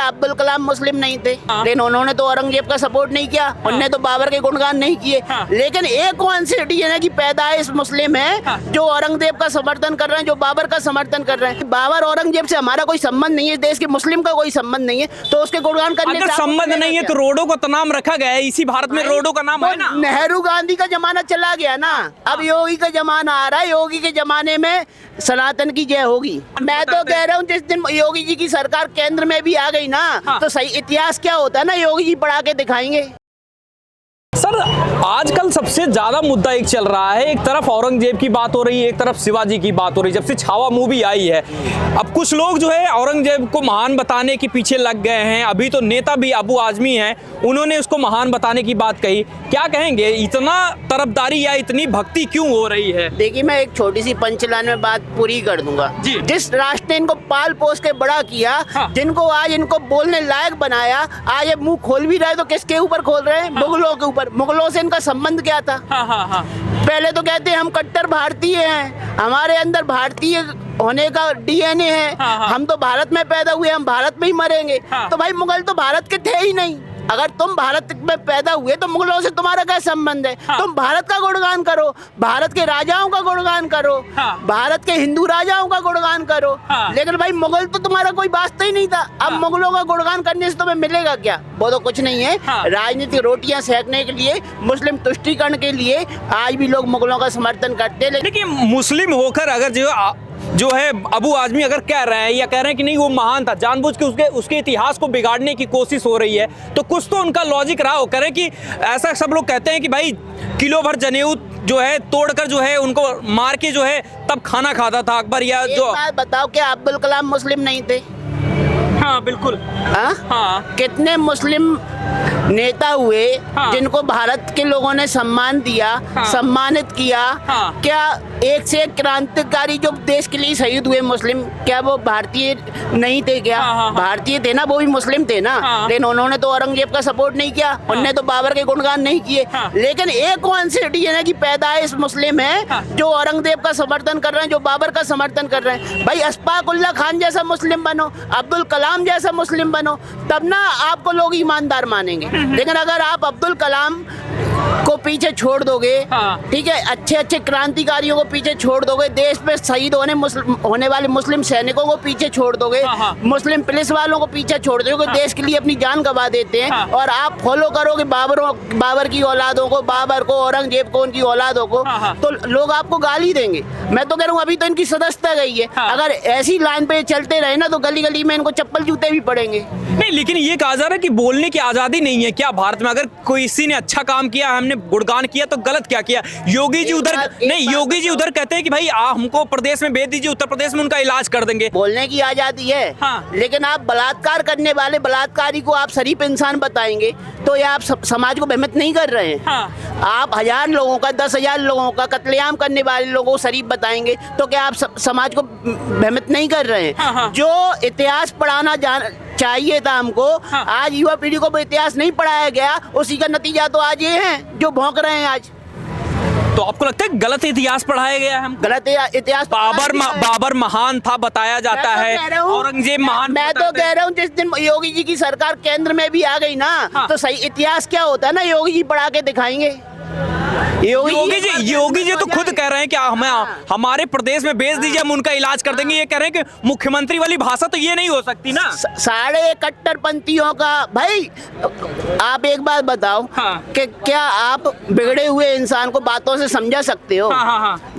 क्या अब्दुल कलाम मुस्लिम नहीं थे? लेकिन उन्होंने तो औरंगजेब का सपोर्ट नहीं किया, उन्होंने तो बाबर के गुणगान नहीं किए। लेकिन एक कौन सी इंडियन है कि पैदाइश मुस्लिम है जो औरंगजेब का समर्थन कर रहे हैं, जो बाबर का समर्थन कर रहे हैं? बाबर औरंगजेब से हमारा कोई संबंध नहीं है, देश के मुस्लिम का कोई संबंध नहीं है, तो उसके गुणगान करने अगर संबंध नहीं है तो रोडों का तो नाम रखा गया है, इसी भारत में रोडों का नाम है ना। नेहरू गांधी का जमाना चला गया ना, अब योगी का जमाना आ रहा है। योगी के जमाने में सनातन की जय होगी। मैं तो कह रहा हूँ जिस दिन योगी जी की सरकार केंद्र में भी आ गई ना, तो सही इतिहास क्या होता है ना, योगी जी पढ़ा के दिखाएंगे। सर आजकल सबसे ज्यादा मुद्दा एक चल रहा है, एक तरफ औरंगजेब की बात हो रही है, एक तरफ शिवाजी की बात हो रही है। जब से छावा मूवी आई है, अब कुछ लोग जो है औरंगजेब को महान बताने के पीछे लग गए हैं। अभी तो नेता भी अबू आजमी हैं, उन्होंने उसको महान बताने की बात कही। क्या कहेंगे, इतना तरफदारी या इतनी भक्ति क्यों हो रही है? देखिए, मैं एक छोटी सी पंचलाइन में बात पूरी कर दूंगा। जिस राष्ट्र ने इनको पाल पोस के बड़ा किया, जिनको आज इनको बोलने लायक बनाया, आज ये मुंह खोल भी रहे तो किसके ऊपर खोल रहे हैं? मुगलों के ऊपर। मुगलों से इनका संबंध क्या था? पहले तो कहते हैं हम कट्टर भारतीय हैं, हमारे अंदर भारतीय होने का डीएनए है, हम तो भारत में पैदा हुए, हम भारत में ही मरेंगे। तो भाई मुगल तो भारत के थे ही नहीं। अगर तुम भारत में पैदा हुए तो मुगलों से तुम्हारा क्या संबंध है? तुम भारत का गुणगान करो, भारत के राजाओं का गुणगान करो, भारत के हिंदू राजाओं का गुणगान करो। लेकिन भाई मुगल तो तुम्हारा कोई वास्ता ही नहीं था। अब मुगलों का गुणगान करने से तुम्हें मिलेगा क्या? वो तो कुछ नहीं है। राजनीतिक रोटियां सेकने के लिए, मुस्लिम तुष्टीकरण के लिए आज भी लोग मुगलों का समर्थन करते हैं। लेकिन मुस्लिम होकर अगर जो है अबू आजमी अगर कह रहे हैं या कह रहे हैं कि नहीं वो महान था, जानबूझ के उसके इतिहास को बिगाड़ने की कोशिश हो रही है, तो कुछ तो उनका लॉजिक रहा हो। करें कि ऐसा सब लोग कहते हैं कि भाई किलो भर जनेऊ जो है तोड़कर जो है उनको मार के जो है तब खाना खाता था अकबर। या जो बात बताओ, क्या अब्दुल कलाम मुस्लिम नहीं थे? हाँ बिल्कुल। हाँ कितने मुस्लिम नेता हुए जिनको भारत के लोगों ने सम्मान दिया, सम्मानित किया। क्या एक से एक क्रांतिकारी जो देश के लिए शहीद हुए मुस्लिम, क्या वो भारतीय नहीं थे? क्या भारतीय थे ना, वो भी मुस्लिम थे ना। लेकिन उन्होंने तो औरंगजेब का सपोर्ट नहीं किया, उन्होंने तो बाबर के गुणगान नहीं किए। लेकिन एक कौन सी इंडियन है कि पैदाइश मुस्लिम है जो औरंगजेब का समर्थन कर रहे हैं, जो बाबर का समर्थन कर रहे हैं? भाई अशफाक उल्लाह खान जैसा मुस्लिम बनो, अब्दुल कलाम जैसा मुस्लिम बनो, तब ना आपको लोग ईमानदार मानेंगे। लेकिन अगर आप अब्दुल कलाम को पीछे छोड़ दोगे, ठीक है, अच्छे अच्छे क्रांतिकारियों को पीछे छोड़ दोगे, देश पे शहीद होने वाले मुस्लिम सैनिकों को पीछे छोड़ दोगे, मुस्लिम पुलिस वालों को पीछे छोड़ दोगे, देश के लिए अपनी जान गंवा देते हैं, और आप फॉलो करोगे बाबर की औलादों को, बाबर को, औरंगजेब को, उनकी औलादों को, तो लोग आपको गाली देंगे। मैं तो कह रहा हूँ अभी तो इनकी सदस्यता गई है, अगर ऐसी लाइन पे चलते रहे ना तो गली गली में इनको चप्पल जूते भी पड़ेंगे। नहीं, लेकिन ये कहा जा रहा है कि बोलने की आजादी नहीं है क्या भारत में? अगर किसी ने अच्छा काम किया, हमने गुणगान किया, तो गलत क्या किया? योगी जी उधर नहीं, योगी जी उधर कहते हैं कि भाई हमको प्रदेश में भेज दीजिए, उत्तर प्रदेश में उनका इलाज कर देंगे। बोलने की आजादी है, लेकिन आप बलात्कार करने वाले बलात्कारी को आप शरीफ इंसान बताएंगे तो ये आप समाज को भ्रमित नहीं कर रहे हैं। आप 1000 लोगों का, 10,000 लोगों का कत्लेआम करने वाले लोगों को शरीफ बताएंगे तो क्या आप समाज को भ्रमित नहीं कर रहे हैं? जो इतिहास पढ़ाना चाहिए था हमको, आज युवा पीढ़ी को इतिहास नहीं पढ़ाया गया, उसी का नतीजा तो आज ये है जो भौंक रहे हैं आज। तो आपको लगता है गलत इतिहास पढ़ाया गया है? गलत इतिहास। बाबर महान था बताया जाता है, औरंगजेब महान। मैं तो कह रहा हूँ जिस दिन योगी जी की सरकार केंद्र में भी आ गई ना, तो सही इतिहास क्या होता है ना, योगी जी पढ़ा के दिखाएंगे। योगी जी तो खुद कह रहे हैं कि हमें हमारे प्रदेश में भेज दीजिए, हम उनका इलाज कर देंगे। ये कह रहे हैं कि मुख्यमंत्री वाली भाषा तो ये नहीं हो सकती ना। साढ़े कट्टरपंथियों का भाई, आप एक बात बताओ कि क्या आप बिगड़े हुए इंसान को बातों से समझा सकते हो?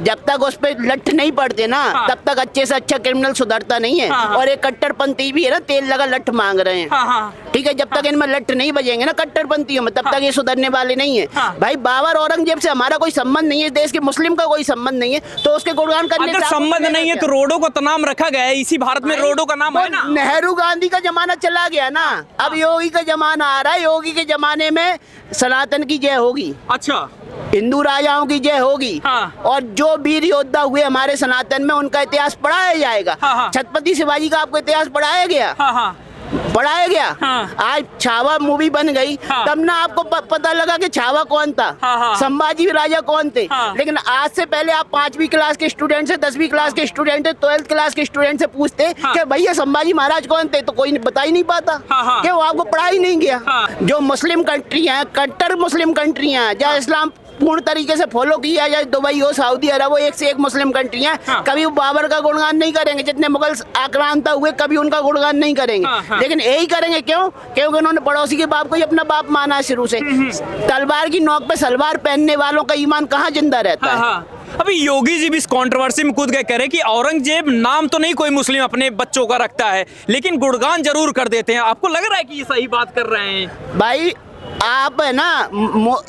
जब तक उस पर लठ नहीं पड़ते ना, तब तक अच्छे से अच्छा क्रिमिनल सुधरता नहीं है। और एक कट्टरपंथी भी है ना, तेल लगा लठ मांग रहे हैं, ठीक है, जब तक इनमें लठ नहीं बजेंगे ना कट्टरपंथियों में, तब तक ये सुधरने वाले नहीं है। भाई बाबर औरंगजेब से हमारा कोई संबंध नहीं है, देश के मुस्लिम का कोई संबंध नहीं है, तो उसके गुणगान करने अगर संबंध नहीं है तो रोडों का तो नाम रखा गया है, इसी भारत में रोडों का नाम है ना। नेहरू गांधी का जमाना चला गया ना, अब योगी का जमाना आ रहा है। योगी के जमाने में सनातन की जय होगी, अच्छा, हिंदू राजाओं की जय होगी, और जो वीर योद्धा हुए हमारे सनातन में उनका इतिहास पढ़ाया जाएगा। छत्रपति शिवाजी का आपको इतिहास पढ़ाया गया? पढ़ाया गया। हाँ। आज छावा मूवी बन गई, हाँ। तब ना आपको पता लगा कि छावा कौन था, हाँ। संभाजी राजा कौन थे। हाँ। लेकिन आज से पहले आप 5वीं क्लास के स्टूडेंट से, 10वीं क्लास के स्टूडेंट से, 12th क्लास के स्टूडेंट से पूछते हाँ। कि भैया संभाजी महाराज कौन थे, तो कोई बता ही नहीं पाता। हाँ। कि वो आपको पढ़ा ही नहीं गया। हाँ। जो मुस्लिम कंट्री हैं, कट्टर मुस्लिम कंट्री हैं, जहाँ इस्लाम पूर्ण तरीके से फॉलो किया जाए, दुबई हो, सऊदी अरब हो, एक से एक मुस्लिम कंट्री हैं। हाँ। कभी वो बाबर का गुणगान नहीं करेंगे, जितने मुगल आक्रांता हुए कभी उनका गुणगान नहीं करेंगे। हाँ। लेकिन यही करेंगे क्यों? क्योंकि उन्होंने पड़ोसी के बाप को ही अपना बाप माना है शुरू से। तलवार की नोक पे सलवार पहनने वालों का ईमान कहाँ जिंदा रहता है? हाँ। अभी योगी जी भी इस कंट्रोवर्सी में कूद गए, कह रहे कि औरंगजेब नाम तो नहीं कोई मुस्लिम अपने बच्चों का रखता है, लेकिन गुणगान जरूर कर देते हैं। आपको लग रहा है कि ये सही बात कर रहे हैं? भाई आप है ना,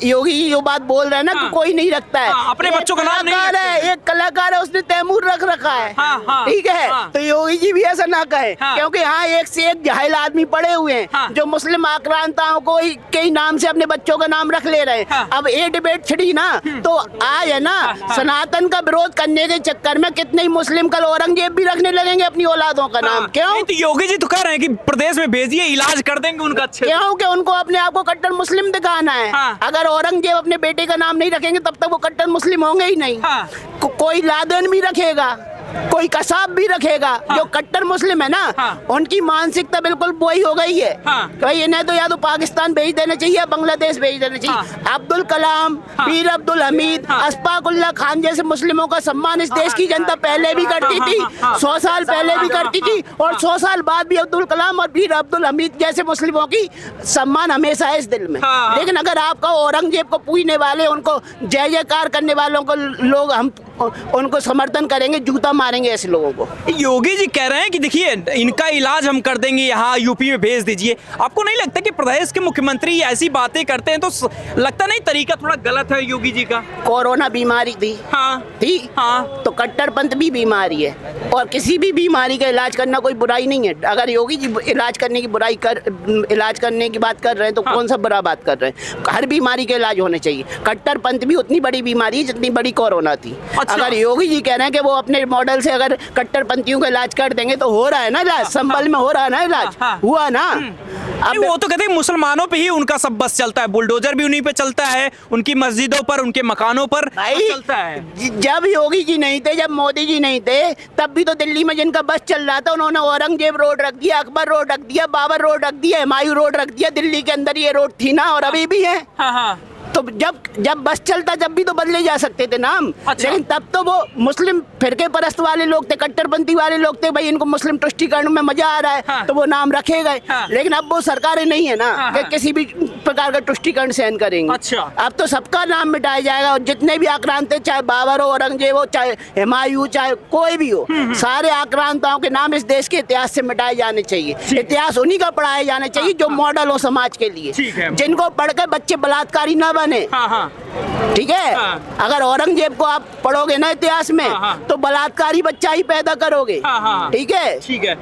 योगी जी जो बात बोल रहे हैं ना, हाँ। कि कोई नहीं रखता है। हाँ, अपने बच्चों का नाम नहीं कलाकार रखते। है, एक कलाकार है, उसने तैमूर रख रखा है। हाँ। ठीक है। हाँ। तो योगी जी भी ऐसा ना कहे। हाँ। क्योंकि यहाँ एक से एक जाहिल आदमी पड़े हुए हैं। हाँ। जो मुस्लिम आक्रांताओं को के नाम से अपने बच्चों का नाम रख ले रहे हैं। हाँ। अब ये डिबेट छिड़ी ना, तो आज है ना, सनातन का विरोध करने के चक्कर में कितने ही मुस्लिम कल औरंगजेब भी रखने लगेंगे अपनी औलादों का नाम। क्यों? नहीं, तो योगी जी तो कह रहे हैं कि प्रदेश में भेजिए, इलाज कर देंगे उनका अच्छे से। क्योंकि उनको अपने आप को कट्टर मुस्लिम दिखाना है। हाँ। अगर औरंगजेब अपने बेटे का नाम नहीं रखेंगे तब तक वो कट्टर मुस्लिम होंगे ही नहीं। हाँ। कोई लादेन भी रखेगा, कोई कसाब भी रखेगा। हाँ। जो कट्टर मुस्लिम है ना, हाँ। उनकी मानसिकता बिल्कुल वही हो गई है। हाँ। कि भाई इन्हें तो या तो पाकिस्तान भेज देना चाहिए या बांग्लादेश भेज देना चाहिए। अब्दुल कलाम, हाँ। मीर अब्दुल हमीद, हाँ। अशफाकुल्लाह खान जैसे मुस्लिमों का सम्मान इस देश की जनता पहले भी करती थी, 100 साल पहले भी करती थी, और 100 साल बाद भी अब्दुल कलाम और मीर अब्दुल हमीद जैसे मुस्लिमों की सम्मान हमेशा है इस दिल में। हाँ। लेकिन अगर आपका औरंगजेब को पूजने वाले, उनको जय जयकार करने वालों को लोग, हम उनको समर्थन करेंगे, जूता मारेंगे ऐसे लोगों को। योगी जी कह रहे हैं कि देखिए इनका इलाज हम कर देंगे, यहाँ यूपी में भेज दीजिए। आपको नहीं लगता कि प्रदेश के मुख्यमंत्री ऐसी बातें करते हैं तो लगता नहीं तरीका थोड़ा गलत है योगी जी का? कोरोना बीमारी थी। हाँ। थी। हाँ। तो कट्टरपंथ भी बीमारी है, और किसी भी बीमारी का इलाज करना कोई बुराई नहीं है। अगर योगी जी इलाज करने की बात कर रहे हैं तो हाँ। कौन सा बुरा बात कर रहे हैं? हर बीमारी का इलाज होना चाहिए। कट्टरपंथ भी उतनी बड़ी बीमारी है जितनी बड़ी कोरोना थी। अच्छा। अगर योगी जी कह रहे हैं कि वो अपने मॉडल से अगर कट्टरपंथियों का इलाज कर देंगे, तो हो रहा है ना इलाज, संभल में हो रहा है ना इलाज। हाँ। हुआ ना। अब वो तो कहते हैं मुसलमानों पे ही उनका सब बस चलता है, बुलडोजर भी उन्हीं पे चलता है, उनकी मस्जिदों पर, उनके मकानों पर भाई चलता है। जब योगी जी नहीं थे, जब मोदी जी नहीं थे, तब भी तो दिल्ली में जिनका बस चल रहा था, उन्होंने औरंगजेब रोड रख दिया, अकबर रोड रख दिया, बाबर रोड रख दिया, हुमायूं रोड रख दिया। दिल्ली के अंदर ये रोड थी ना, और अभी भी है। हाँ। तो जब बस चलता जब भी तो बदले जा सकते थे नाम। अच्छा। लेकिन तब तो वो मुस्लिम फिरके परस्त वाले लोग थे, कट्टरपंथी वाले लोग थे। भाई इनको मुस्लिम तुष्टीकरण में मजा आ रहा है। हाँ। तो वो नाम रखे गए। हाँ। लेकिन अब वो सरकारें नहीं है ना, हाँ। कि किसी भी प्रकार का तुष्टीकरण सहन करेंगे। अच्छा। अब तो सबका नाम मिटाया जाएगा, और जितने भी आक्रांत थे, चाहे बाबर हो, औरंगजेब हो, चाहे हुमायूं, चाहे कोई भी हो, सारे आक्रांताओं के नाम इस देश के इतिहास से मिटाए जाने चाहिए। इतिहास उन्हीं का पढ़ाया जाना चाहिए जो मॉडल हो समाज के लिए, ठीक है। जिनको पढ़कर बच्चे बलात्कारी ना बने। हाँ। ठीक है। हाँ। अगर औरंगजेब को आप पढ़ोगे ना इतिहास में, हाँ। तो बलात्कारी बच्चा ही पैदा करोगे। हाँ। ठीक है। ठीक है।